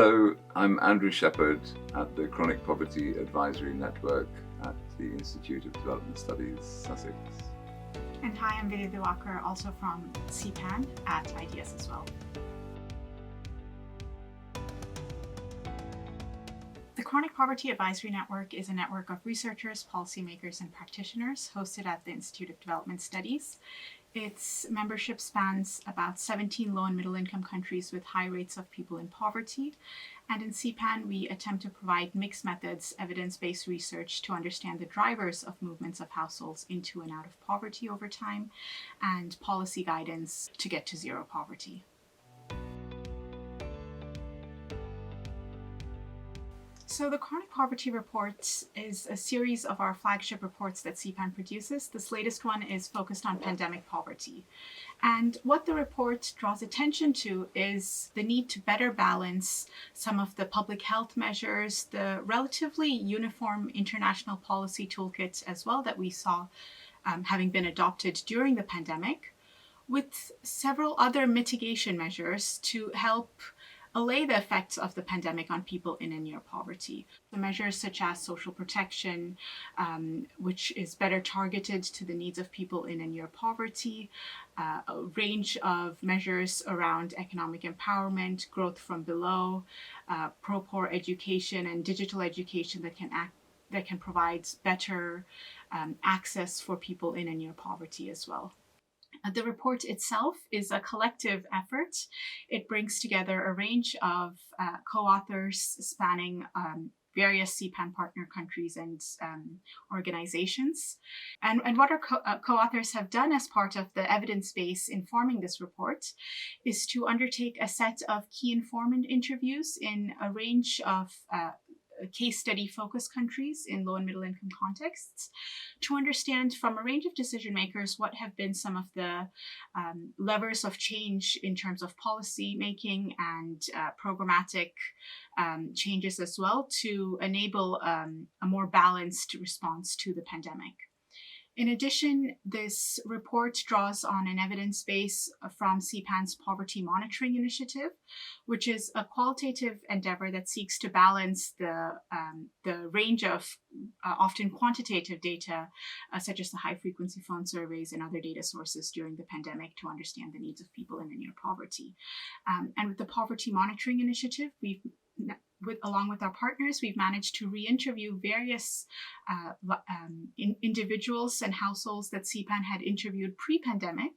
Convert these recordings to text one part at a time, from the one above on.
Hello, I'm Andrew Shepherd at the Chronic Poverty Advisory Network at the Institute of Development Studies, Sussex. And hi, I'm Vidya Diwakar, also from CPAN at IDS as well. The Chronic Poverty Advisory Network is a network of researchers, policymakers, and practitioners hosted at the Institute of Development Studies. Its membership spans about 17 low and middle income countries with high rates of people in poverty. And in CPAN, we attempt to provide mixed methods, evidence-based research to understand the drivers of movements of households into and out of poverty over time, and policy guidance to get to zero poverty. So the Chronic Poverty Report is a series of our flagship reports that CPAN produces. This latest one is focused on pandemic poverty. And what the report draws attention to is the need to better balance some of the public health measures, the relatively uniform international policy toolkits as well that we saw having been adopted during the pandemic, with several other mitigation measures to help allay the effects of the pandemic on people in and near poverty. The measures such as social protection, which is better targeted to the needs of people in and near poverty, a range of measures around economic empowerment, growth from below, pro-poor education and digital education that can provide better access for people in and near poverty as well. The report itself is a collective effort. It brings together a range of co-authors spanning various CPAN partner countries and organizations. And what our co-authors have done as part of the evidence base informing this report is to undertake a set of key informant interviews in a range of case study focus countries in low and middle income contexts to understand from a range of decision makers what have been some of the levers of change in terms of policy making and programmatic changes as well to enable a more balanced response to the pandemic. In addition, this report draws on an evidence base from CPAN's Poverty Monitoring Initiative, which is a qualitative endeavor that seeks to balance the range of often quantitative data, such as the high-frequency phone surveys and other data sources during the pandemic to understand the needs of people in and near poverty. And with the Poverty Monitoring Initiative, along with our partners, we've managed to re-interview various individuals and households that CPAN had interviewed pre-pandemic.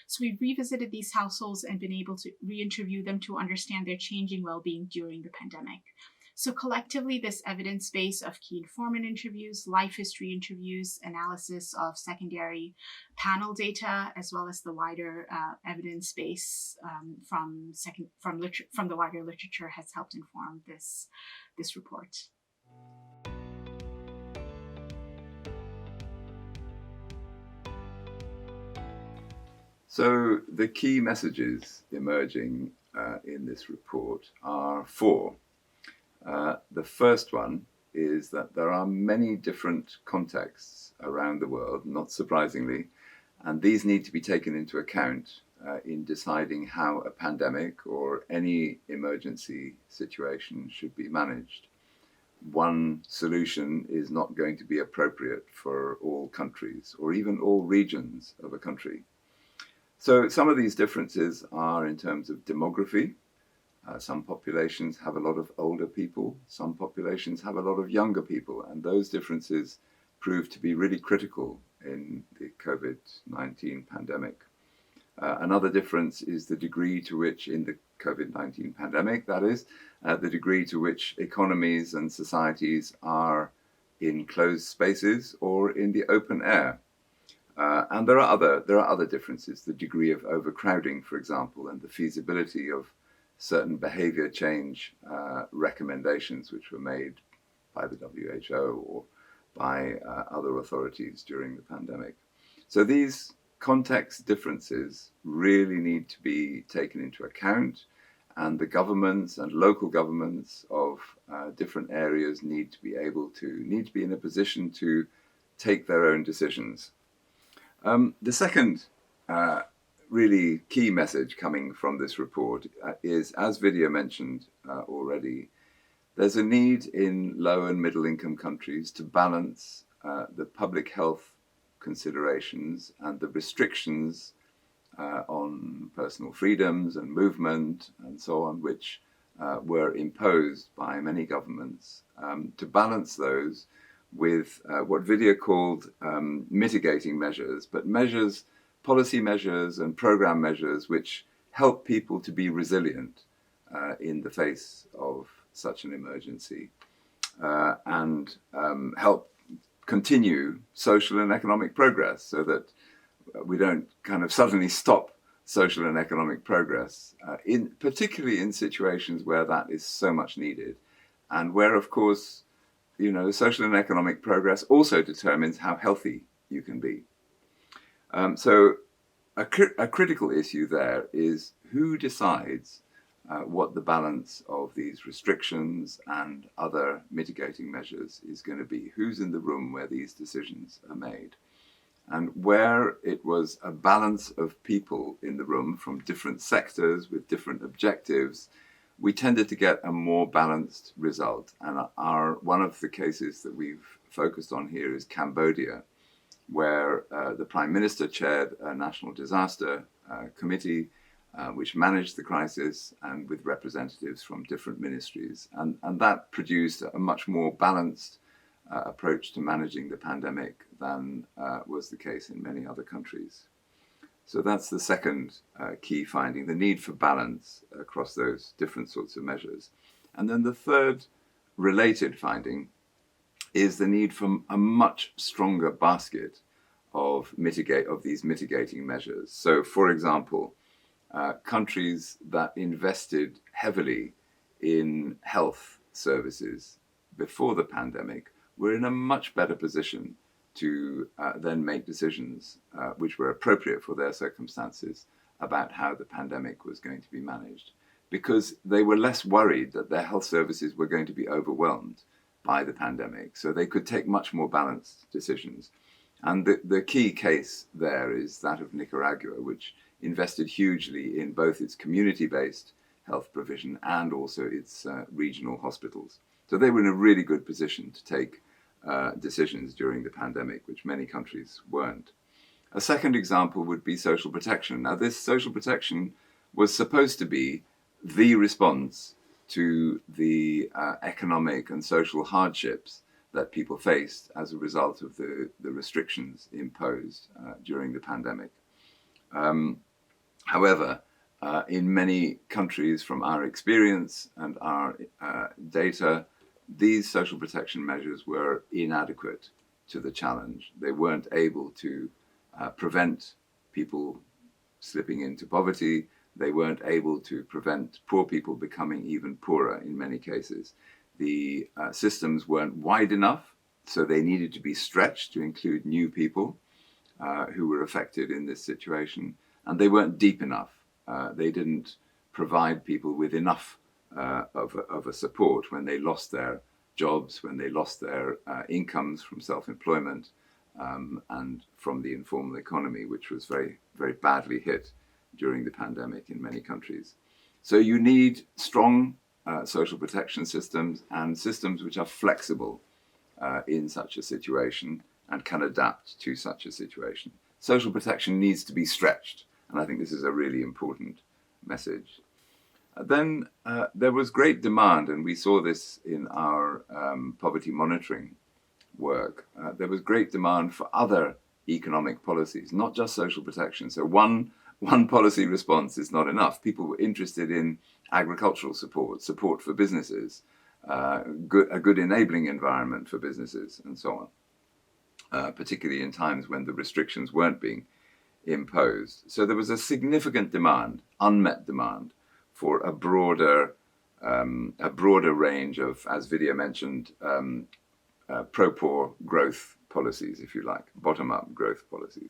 So we've revisited these households and been able to re-interview them to understand their changing well-being during the pandemic. So collectively, this evidence base of key informant interviews, life history interviews, analysis of secondary panel data, as well as the wider evidence base from the wider literature has helped inform this report. So the key messages emerging in this report are four. The first one is that there are many different contexts around the world, not surprisingly, and these need to be taken into account in deciding how a pandemic or any emergency situation should be managed. One solution is not going to be appropriate for all countries or even all regions of a country. So some of these differences are in terms of demography. Some populations have a lot of older people, some populations have a lot of younger people, and those differences prove to be really critical in the COVID-19 pandemic. Another difference is the degree to which, in the COVID-19 pandemic, that is, the degree to which economies and societies are in closed spaces or in the open air. And there are other differences, the degree of overcrowding, for example, and the feasibility of certain behavior change recommendations which were made by the WHO or by other authorities during the pandemic. So these context differences really need to be taken into account, and the governments and local governments of different areas need to be in a position to take their own decisions. The second really key message coming from this report is, as Vidya mentioned already, there's a need in low and middle income countries to balance the public health considerations and the restrictions on personal freedoms and movement and so on, which were imposed by many governments, to balance those with what Vidya called mitigating measures, but measures, policy measures and program measures which help people to be resilient in the face of such an emergency and help continue social and economic progress, so that we don't kind of suddenly stop social and economic progress, particularly in situations where that is so much needed, and where, of course, social and economic progress also determines how healthy you can be. So a critical issue there is who decides what the balance of these restrictions and other mitigating measures is going to be. Who's in the room where these decisions are made? And where it was a balance of people in the room from different sectors with different objectives, we tended to get a more balanced result. And one of the cases that we've focused on here is Cambodia, where the Prime Minister chaired a national disaster committee which managed the crisis, and with representatives from different ministries. And that produced a much more balanced approach to managing the pandemic than was the case in many other countries. So that's the second key finding, the need for balance across those different sorts of measures. And then the third related finding is the need for a much stronger basket of these mitigating measures. So, for example, countries that invested heavily in health services before the pandemic were in a much better position to then make decisions which were appropriate for their circumstances about how the pandemic was going to be managed, because they were less worried that their health services were going to be overwhelmed by the pandemic. So they could take much more balanced decisions. And the key case there is that of Nicaragua, which invested hugely in both its community-based health provision and also its regional hospitals. So they were in a really good position to take decisions during the pandemic, which many countries weren't. A second example would be social protection. Now, this social protection was supposed to be the response to the economic and social hardships that people faced as a result of the restrictions imposed during the pandemic. However, in many countries, from our experience and our data, these social protection measures were inadequate to the challenge. They weren't able to prevent people slipping into poverty. They weren't able to prevent poor people becoming even poorer in many cases. The systems weren't wide enough, so they needed to be stretched to include new people who were affected in this situation. And they weren't deep enough. They didn't provide people with enough of a support when they lost their jobs, when they lost their incomes from self-employment and from the informal economy, which was very, very badly hit during the pandemic in many countries. So you need strong social protection systems and systems which are flexible in such a situation and can adapt to such a situation. Social protection needs to be stretched, and I think this is a really important message. Then there was great demand, and we saw this in our poverty monitoring work. There was great demand for other economic policies, not just social protection. So one policy response is not enough. People were interested in agricultural support for businesses, a good enabling environment for businesses, and so on, particularly in times when the restrictions weren't being imposed. So there was a significant demand, unmet demand, for a broader range of, as Vidya mentioned, pro-poor growth policies, if you like, bottom-up growth policies.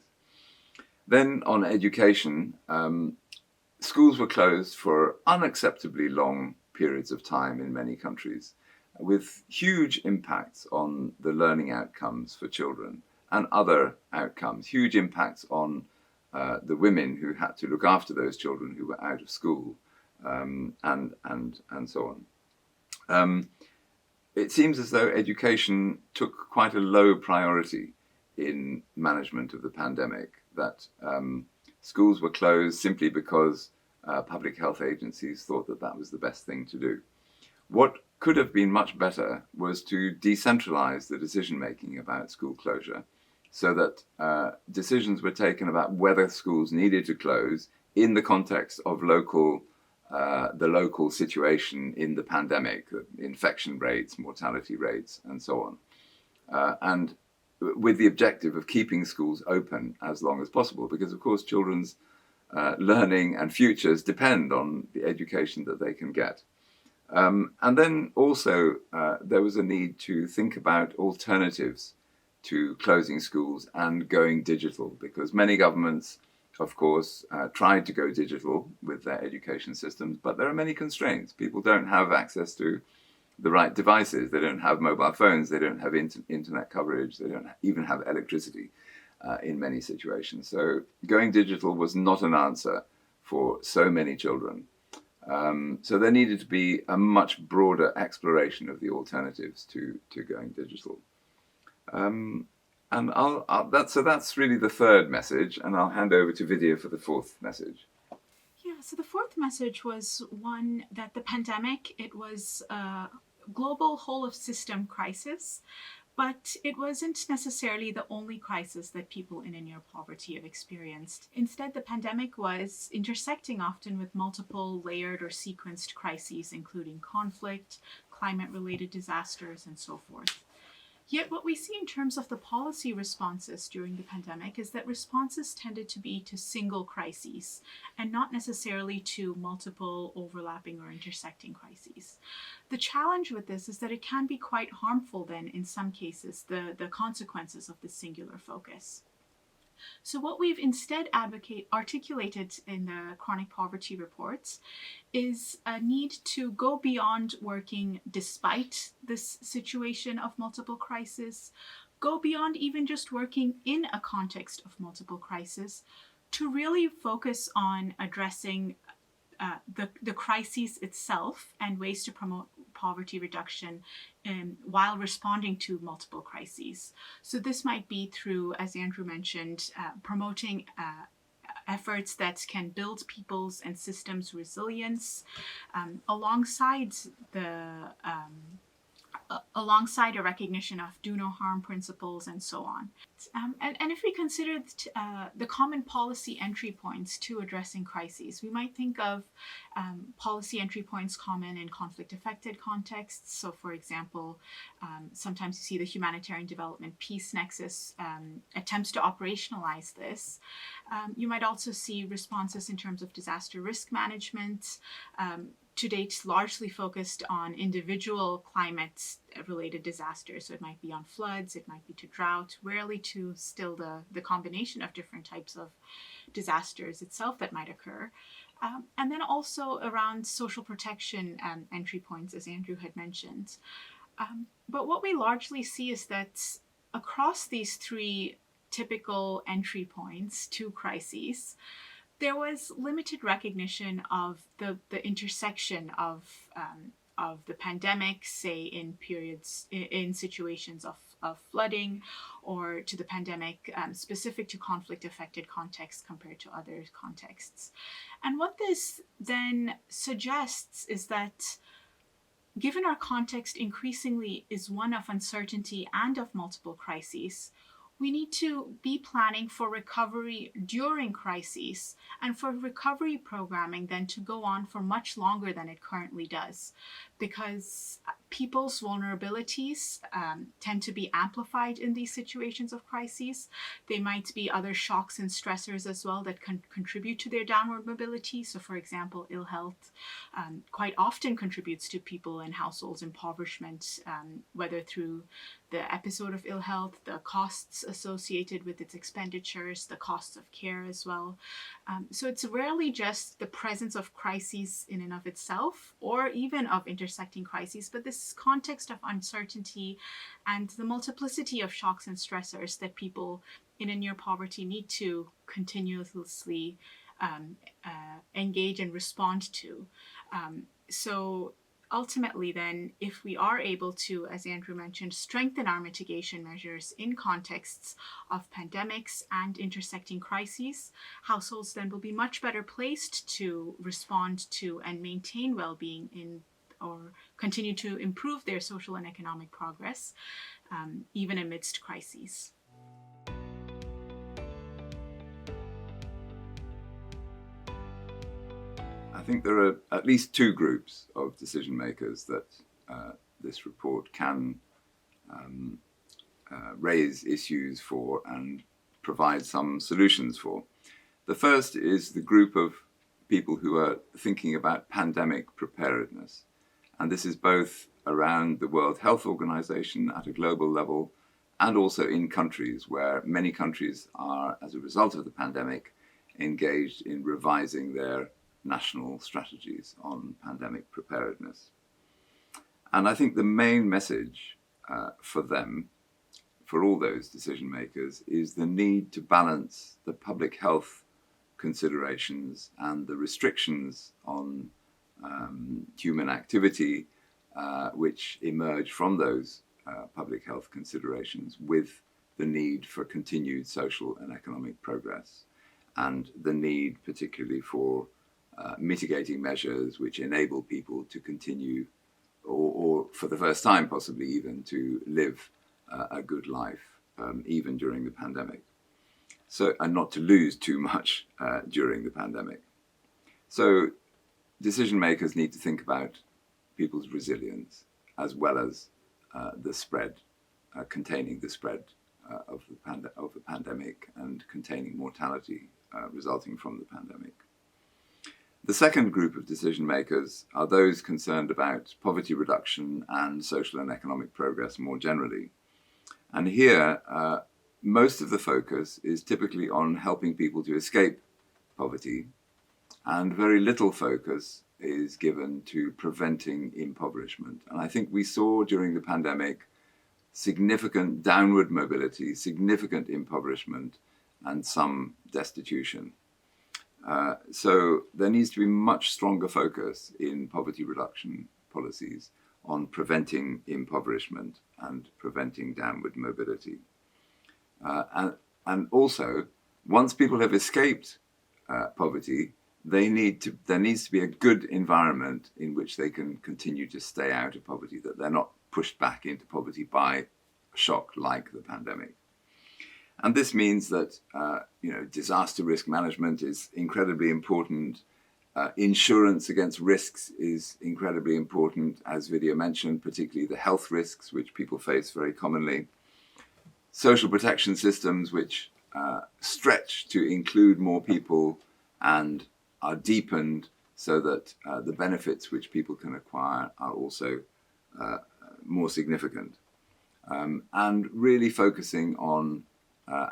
Then on education, schools were closed for unacceptably long periods of time in many countries, with huge impacts on the learning outcomes for children and other outcomes, huge impacts on the women who had to look after those children who were out of school, and so on. It seems as though education took quite a low priority in management of the pandemic, that schools were closed simply because public health agencies thought that that was the best thing to do. What could have been much better was to decentralize the decision-making about school closure, so that decisions were taken about whether schools needed to close in the context of the local situation in the pandemic, infection rates, mortality rates, and so on. And with the objective of keeping schools open as long as possible, because of course children's learning and futures depend on the education that they can get. And then also there was a need to think about alternatives to closing schools and going digital, because many governments, of course, tried to go digital with their education systems, but there are many constraints. People don't have access to the right devices. They don't have mobile phones. They don't have internet coverage. They don't even have electricity in many situations. So going digital was not an answer for so many children. So there needed to be a much broader exploration of the alternatives to going digital. And that's really the third message, and I'll hand over to Vidya for the fourth message. Yeah, so the fourth message was one that the pandemic, it was a global whole of system crisis, but it wasn't necessarily the only crisis that people in and near poverty have experienced. Instead, the pandemic was intersecting often with multiple layered or sequenced crises, including conflict, climate-related disasters, and so forth. Yet what we see in terms of the policy responses during the pandemic is that responses tended to be to single crises and not necessarily to multiple overlapping or intersecting crises. The challenge with this is that it can be quite harmful then in some cases, the consequences of the singular focus. So what we've instead articulated in the chronic poverty reports is a need to go beyond working despite this situation of multiple crises, go beyond even just working in a context of multiple crises, to really focus on addressing the crises itself and ways to promote poverty reduction while responding to multiple crises. So this might be through, as Andrew mentioned, promoting efforts that can build people's and systems resilience alongside a recognition of do no harm principles and so on. And if we consider the common policy entry points to addressing crises, we might think of policy entry points common in conflict-affected contexts. So for example, sometimes you see the humanitarian development peace nexus attempts to operationalize this. You might also see responses in terms of disaster risk management, to date largely focused on individual climate-related disasters. So it might be on floods, it might be to drought, rarely to still the combination of different types of disasters itself that might occur. And then also around social protection entry points, as Andrew had mentioned. But what we largely see is that across these three typical entry points to crises, there was limited recognition of the intersection of the pandemic, say in situations of flooding, or to the pandemic specific to conflict-affected contexts compared to other contexts. And what this then suggests is that given our context increasingly is one of uncertainty and of multiple crises, we need to be planning for recovery during crises and for recovery programming then to go on for much longer than it currently does, because people's vulnerabilities tend to be amplified in these situations of crises. They might be other shocks and stressors as well that can contribute to their downward mobility. So for example, ill health quite often contributes to people in households impoverishment, whether through the episode of ill health, the costs associated with its expenditures, the costs of care as well. So it's rarely just the presence of crises in and of itself, or even of intersecting crises, but this context of uncertainty and the multiplicity of shocks and stressors that people in a near poverty need to continuously engage and respond to. So ultimately, then, if we are able to, as Andrew mentioned, strengthen our mitigation measures in contexts of pandemics and intersecting crises, households then will be much better placed to respond to and maintain well-being in or continue to improve their social and economic progress, even amidst crises. I think there are at least two groups of decision makers that this report can raise issues for and provide some solutions for. The first is the group of people who are thinking about pandemic preparedness. And this is both around the World Health Organization at a global level and also in countries where many countries are, as a result of the pandemic, engaged in revising their national strategies on pandemic preparedness. And I think the main message for them, for all those decision makers, is the need to balance the public health considerations and the restrictions on human activity which emerge from those public health considerations with the need for continued social and economic progress and the need particularly for mitigating measures which enable people to continue or for the first time possibly even to live a good life even during the pandemic. So, and not to lose too much during the pandemic. So decision makers need to think about people's resilience as well as the spread, containing the spread of the pandemic and containing mortality resulting from the pandemic. The second group of decision makers are those concerned about poverty reduction and social and economic progress more generally. And here, most of the focus is typically on helping people to escape poverty, and very little focus is given to preventing impoverishment. And I think we saw during the pandemic significant downward mobility, significant impoverishment, and some destitution. So there needs to be much stronger focus in poverty reduction policies on preventing impoverishment and preventing downward mobility. And also, once people have escaped poverty, there needs to be a good environment in which they can continue to stay out of poverty, that they're not pushed back into poverty by a shock like the pandemic. And this means that disaster risk management is incredibly important. Insurance against risks is incredibly important, as Vidya mentioned, particularly the health risks which people face very commonly. Social protection systems which stretch to include more people and are deepened so that the benefits which people can acquire are also more significant. And really focusing on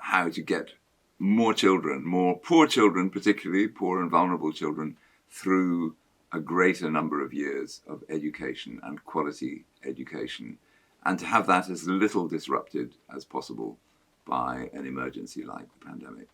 how to get more children, more poor children, particularly poor and vulnerable children, through a greater number of years of education and quality education, and to have that as little disrupted as possible by an emergency like the pandemic.